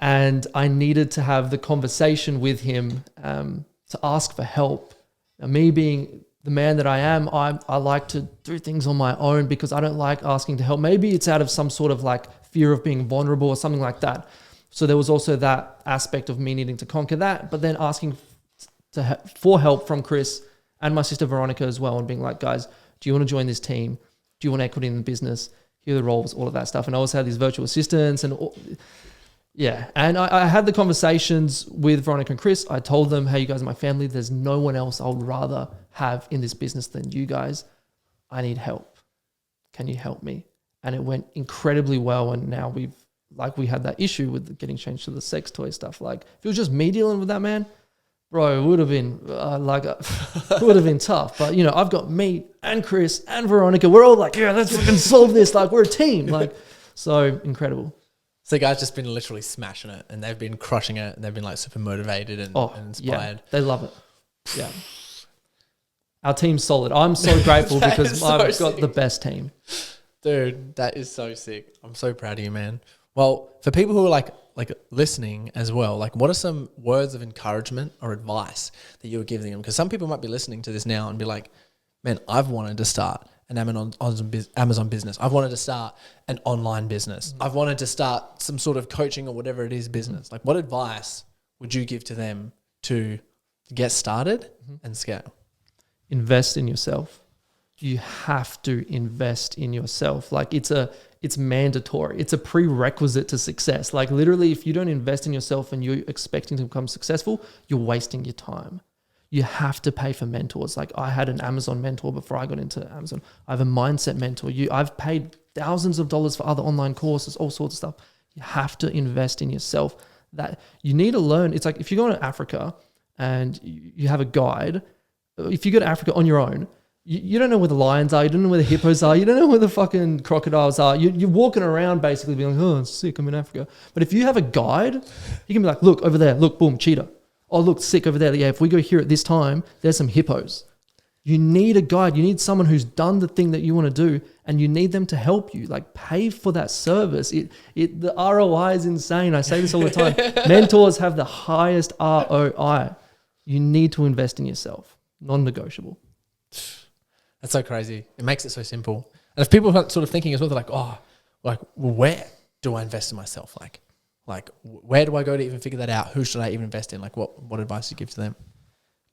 And I needed to have the conversation with him to ask for help. Now, me being the man that I am, I like to do things on my own because I don't like asking to help. Maybe it's out of some sort of like fear of being vulnerable or something like that. So there was also that aspect of me needing to conquer that, but then asking for help from Chris and my sister Veronica as well, and being like, guys, do you want to join this team? Do you want equity in the business? Here are the roles, all of that stuff. And I also had these virtual assistants and and I had the conversations with Veronica and Chris. I told them, hey, you guys are my family. There's no one else I would rather have in this business than you guys. I need help. Can you help me? And it went incredibly well. And now we had that issue with getting changed to the sex toy stuff. Like, if it was just me dealing with that, man, bro, it would have been it would have been tough. But you know, I've got me and Chris and Veronica. We're all like, yeah, let's fucking solve this. Like, we're a team. Like, so incredible. So the guys just been literally smashing it, and they've been crushing it, and they've been like super motivated and inspired. Yeah, they love it. Yeah. Our team's solid. I'm so grateful because I've got the best team. Dude, that is so sick. I'm so proud of you, man. Well, for people who are like listening as well, like, what are some words of encouragement or advice that you would give them? Because some people might be listening to this now and be like, man, I've wanted to start an Amazon business. I've wanted to start an online business. I've wanted to start some sort of coaching or whatever it is business. Like, what advice would you give to them to get started and scale? Invest in yourself. You have to invest in yourself. Like, it's mandatory. It's a prerequisite to success. Like, literally, if you don't invest in yourself and you're expecting to become successful, you're wasting your time. You have to pay for mentors. Like, I had an Amazon mentor before I got into Amazon. I have a mindset mentor. I've paid thousands of dollars for other online courses, all sorts of stuff. You have to invest in yourself. That you need to learn. It's like if you go to Africa and you have a guide, if you go to Africa on your own, you don't know where the lions are. You don't know where the hippos are. You don't know where the fucking crocodiles are. You're walking around basically being like, oh, I'm sick, I'm in Africa. But if you have a guide, you can be like, look, over there, look, boom, cheetah. Oh, look, sick over there. Yeah, if we go here at this time, there's some hippos. You need a guide. You need someone who's done the thing that you want to do, and you need them to help you. Like, pay for that service. The ROI is insane. I say this all the time. Mentors have the highest ROI. You need to invest in yourself. Non-negotiable. That's so crazy. It makes it so simple. And if people are sort of thinking as well, they're like, oh, like, well, where do I invest in myself? Like, where do I go to even figure that out? Who should I even invest in? Like, what advice do you give to them?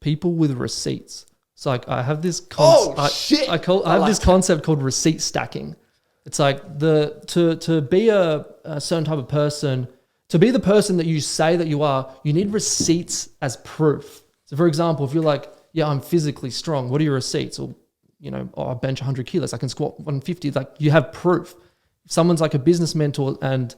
People with receipts. So like, I have this concept called receipt stacking. It's like to be a certain type of person, to be the person that you say that you are, you need receipts as proof. So for example, if you're like, yeah, I'm physically strong, what are your receipts? Or, you know, I bench 100 kilos, I can squat 150. Like, you have proof. If someone's like a business mentor and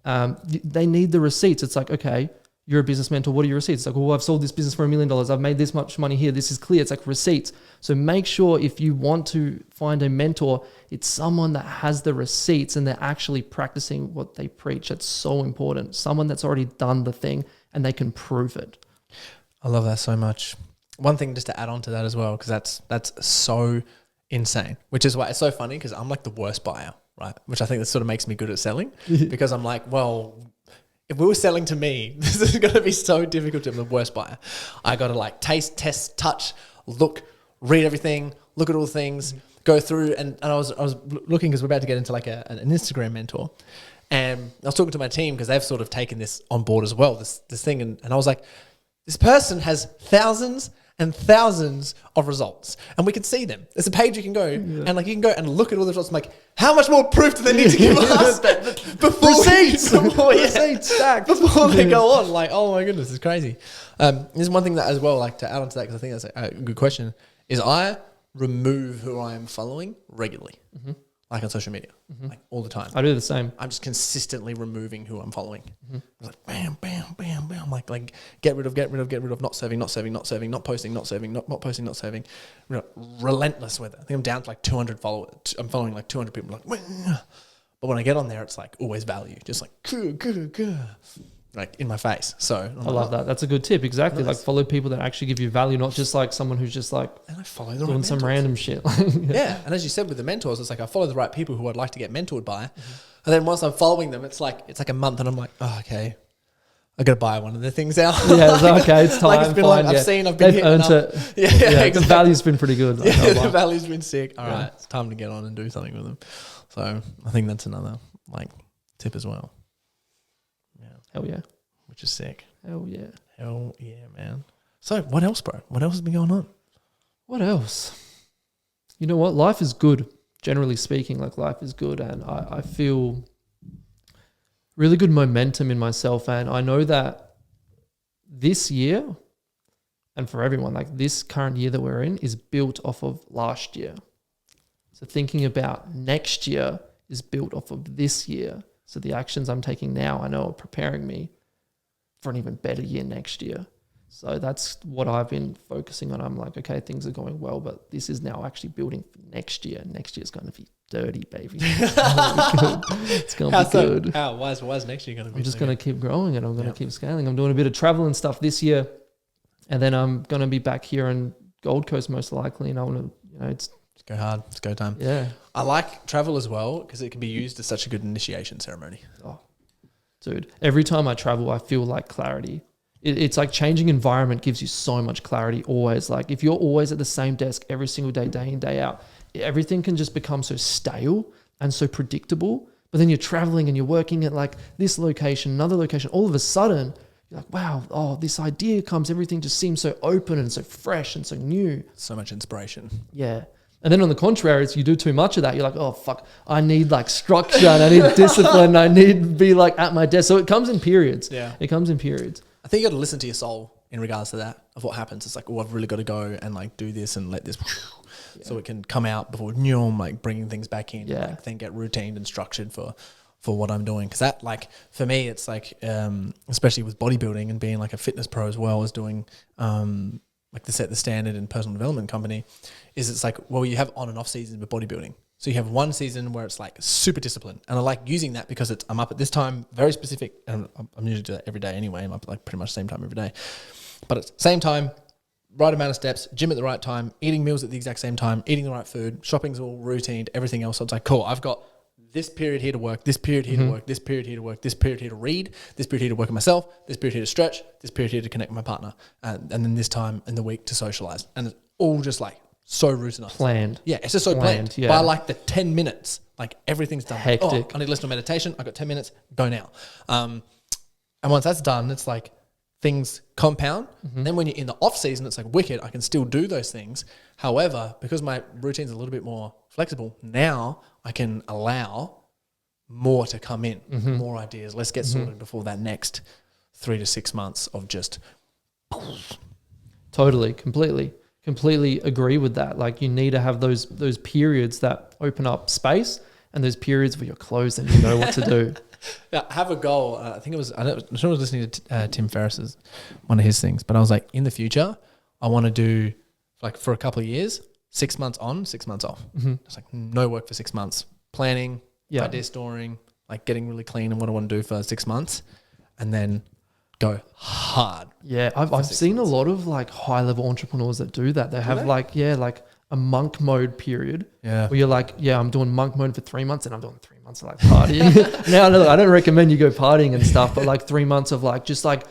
they need the receipts. It's like, okay, you're a business mentor. What are your receipts? It's like, well, I've sold this business for $1 million. I've made this much money here. This is clear. It's like receipts. So make sure if you want to find a mentor, it's someone that has the receipts and they're actually practicing what they preach. That's so important. Someone that's already done the thing and they can prove it. I love that so much. One thing just to add on to that as well, because that's so insane, which is why it's so funny, because I'm like the worst buyer, right? Which I think that sort of makes me good at selling because I'm like, well, if we were selling to me, this is going to be so difficult. I'm the worst buyer. I got to like taste, test, touch, look, read everything, look at all the things, go through. And I was looking, because we're about to get into like an Instagram mentor. And I was talking to my team because they've sort of taken this on board as well, this thing. And I was like, this person has thousands and thousands of results, and we can see them. There's a page you can go and like you can go and look at all the results. I'm like, how much more proof do they need to give us before receipts stacked before they go on? Like, oh my goodness, it's crazy. There's one thing that as well, like to add on to that, because I think that's a good question, is I remove who I am following regularly, like on social media, like all the time. I do the same. I'm just consistently removing who I'm following. Like bam, bam, bam, bam. Like get rid of, not serving, not posting, not serving, not posting, not serving. You know, relentless with it. I think I'm down to like 200 followers. I'm following like 200 people. Like, but when I get on there, it's like always value, just like like in my face. So I love that. That's a good tip. Exactly. Nice. Like follow people that actually give you value, not just like someone who's just like and I follow the doing some random shit. Yeah. And as you said with the mentors, it's like I follow the right people who I'd like to get mentored by. And then once I'm following them, it's like a month and I'm like, oh, okay, I got to buy one of the things out. Yeah, it's like, okay, it's time. Like it's been fine, like, I've been They've earned it. Yeah, exactly. The value's been pretty good. Like, yeah, the value's been sick. All right, it's time to get on and do something with them. So I think that's another like tip as well. Yeah. Hell yeah. which is sick. Hell yeah. Hell yeah, man. So what else, bro? What else has been going on? What else? You know what? Life is good. Generally speaking, like life is good. And I feel really good momentum in myself. And I know that this year, and for everyone, like this current year that we're in is built off of last year. So thinking about next year is built off of this year. So the actions I'm taking now, I know are preparing me for an even better year next year. So that's what I've been focusing on. I'm like, okay, things are going well, but this is now actually building for next year. Next year's going to be dirty, baby. It's going to be good. How? Why is next year going to be? I'm just going to keep growing and I'm going to keep scaling. I'm doing a bit of travel and stuff this year. And then I'm going to be back here in Gold Coast most likely. And I want to, it's... Let's go hard. It's go time. Yeah. I like travel as well because it can be used as such a good initiation ceremony. Oh, dude. Every time I travel, I feel like clarity. It's like changing environment gives you so much clarity always. Like if you're always at the same desk every single day, day in, day out, everything can just become so stale and so predictable. But then you're traveling and you're working at like this location, another location. All of a sudden, you're like, wow, this idea comes. Everything just seems so open and so fresh and so new. So much inspiration. Yeah. And then on the contrary, it's you do too much of that. You're like, oh, fuck, I need like structure and I need discipline. I need to be like at my desk. So it comes in periods. Yeah. It comes in periods. I think you got to listen to your soul in regards to that, of what happens. It's like, oh, I've really got to go and like do this and let this, so it can come out before like bringing things back in. Yeah. Like, then get routined and structured for what I'm doing. Because that, like, for me, it's like, especially with bodybuilding and being like a fitness pro as well as doing, like the Set the Standard and personal development company, is it's like, well, you have on and off seasons with bodybuilding. So you have one season where it's like super disciplined, and I like using that because I'm up at this time, very specific, and I'm usually do that every day anyway. I'm up at like pretty much the same time every day, but at the same time, right amount of steps, gym at the right time, eating meals at the exact same time, eating the right food, shopping's all routine, everything else. So it's like, cool, I've got this period here to work, this period here to work, this period here to work, this period here to read, this period here to work on myself, this period here to stretch, this period here to connect with my partner, and then this time in the week to socialize. And it's all just like so routinized. Planned. Yeah, it's just so planned. Yeah. By like the 10 minutes, like everything's done. Hectic. Oh, I need to listen to meditation. I've got 10 minutes, go now. And once that's done, it's like things compound. Then when you're in the off season, it's like wicked. I can still do those things. However, because my routine's a little bit more flexible, now I can allow more to come in, more ideas. Let's get sorted before that next 3 to 6 months of just. Totally, completely agree with that. Like you need to have those periods that open up space and those periods where you're closed and you know what to do. Yeah, have a goal. I think it was, I'm sure I was listening to Tim Ferriss's, one of his things, but I was like, in the future, I want to do like for a couple of years, 6 months on, 6 months off. It's like no work for 6 months, planning, idea storing, like getting really clean and what I want to do for 6 months, and then go hard. Yeah, I've seen a lot of like high level entrepreneurs that do that. They have like a monk mode period. Yeah. Where you're like, I'm doing monk mode for 3 months and I'm doing 3 months of like partying. Now, I don't recommend you go partying and stuff, but like 3 months of like, just like,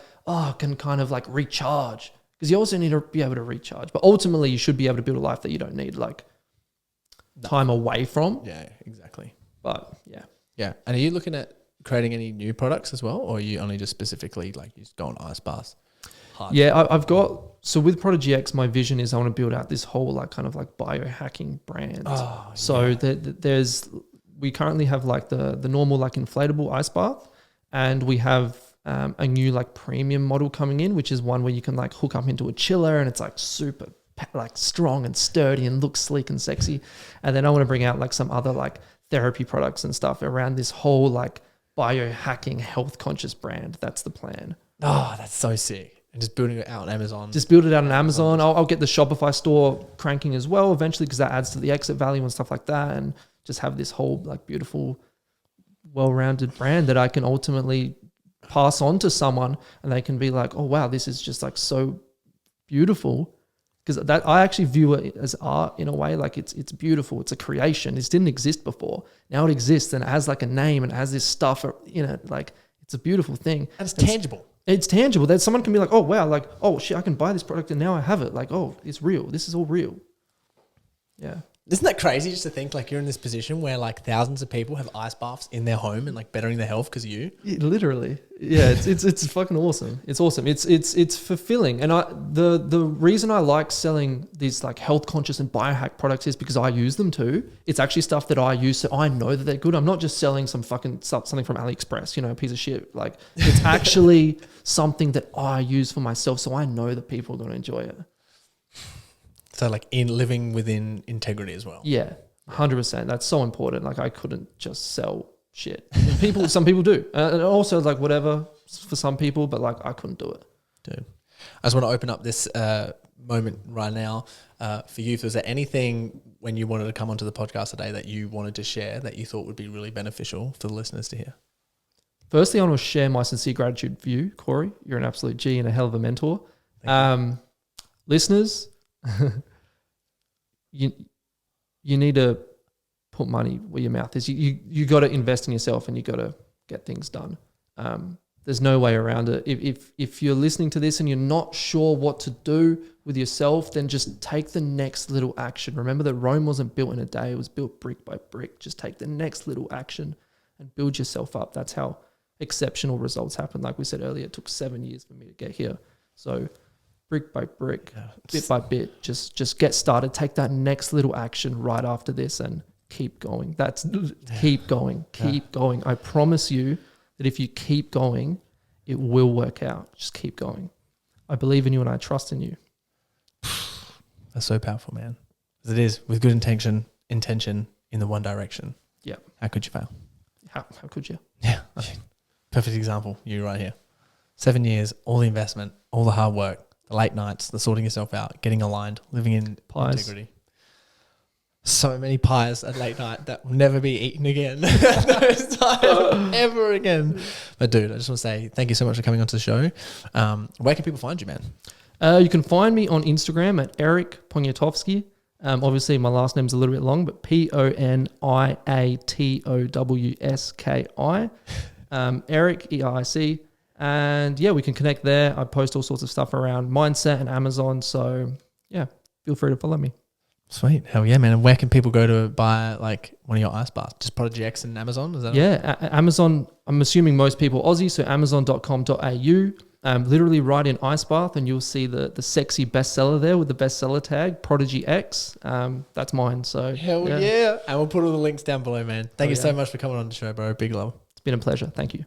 can kind of like recharge. Because you also need to be able to recharge. But ultimately you should be able to build a life that you don't need like time away from. Yeah, exactly. But yeah. Yeah. And are you looking at creating any new products as well, or are you only just specifically like you just go on ice baths? Yeah, I've got, so with Prodigy X, my vision is I want to build out this whole like kind of like biohacking brand. We currently have like the normal like inflatable ice bath, and we have a new like premium model coming in, which is one where you can like hook up into a chiller and it's like super like strong and sturdy and looks sleek and sexy. And then I want to bring out like some other like therapy products and stuff around this whole like biohacking health conscious brand. That's the plan. Oh, that's so sick. And just building it out on Amazon. Just build it out on Amazon. I'll get the Shopify store cranking as well eventually, because that adds to the exit value and stuff like that, and just have this whole like beautiful, well-rounded brand that I can ultimately pass on to someone and they can be like, oh wow, this is just like so beautiful. Because that I actually view it as art in a way, like it's beautiful. It's a creation. This didn't exist before. Now it exists and it has like a name and it has this stuff, like it's a beautiful thing. And it's tangible. It's tangible. That someone can be like, oh wow, like, oh shit, I can buy this product and now I have it. Like, oh, it's real. This is all real. Yeah. Isn't that crazy just to think like you're in this position where like thousands of people have ice baths in their home and like bettering their health because of you? Literally. Yeah, it's fucking awesome. It's awesome. It's fulfilling. And the reason I like selling these like health conscious and biohack products is because I use them too. It's actually stuff that I use, so I know that they're good. I'm not just selling something from AliExpress, a piece of shit. Like it's actually something that I use for myself, so I know that people are going to enjoy it. So like in living within integrity as well. Yeah, 100%. That's so important. Like I couldn't just sell shit. Some people do. And also like whatever for some people, but like I couldn't do it. Dude, I just want to open up this moment right now for you. Was there anything when you wanted to come onto the podcast today that you wanted to share that you thought would be really beneficial for the listeners to hear? Firstly, I want to share my sincere gratitude for you, Corey. You're an absolute G and a hell of a mentor. Listeners, you need to put money where your mouth is. You got to invest in yourself and you got to get things done. There's no way around it. If you're listening to this and you're not sure what to do with yourself, then just take the next little action. Remember that Rome wasn't built in a day. It was built brick by brick. Just take the next little action and build yourself up. That's how exceptional results happen. Like we said earlier, it took 7 years for me to get here. So brick by brick, bit by bit, just get started. Take that next little action right after this and keep going. Keep going. I promise you that if you keep going, it will work out. Just keep going. I believe in you and I trust in you. That's so powerful, man. As it is, with good intention in the one direction. Yeah. How could you fail? How could you? Yeah. I mean, perfect example, you right here. 7 years, all the investment, all the hard work, the late nights, the sorting yourself out, getting aligned, living in integrity. So many pies at late night that will never be eaten again. Those times ever again. But dude, I just want to say thank you so much for coming onto the show. Where can people find you, man? You can find me on Instagram at Eric Poniatowski. Obviously, my last name's a little bit long, but Poniatowski. Eric, EIC. And yeah, we can connect there. I post all sorts of stuff around mindset and Amazon. So yeah, feel free to follow me. Sweet. Hell yeah, man. And where can people go to buy like one of your ice baths? Just Prodigy X and Amazon? Is that Amazon. I'm assuming most people Aussie, so amazon.com.au. Literally write in ice bath and you'll see the sexy bestseller there with the bestseller tag, Prodigy X. That's mine. So hell yeah. And we'll put all the links down below, man. Thank you so much for coming on the show, bro. Big love. It's been a pleasure. Thank you.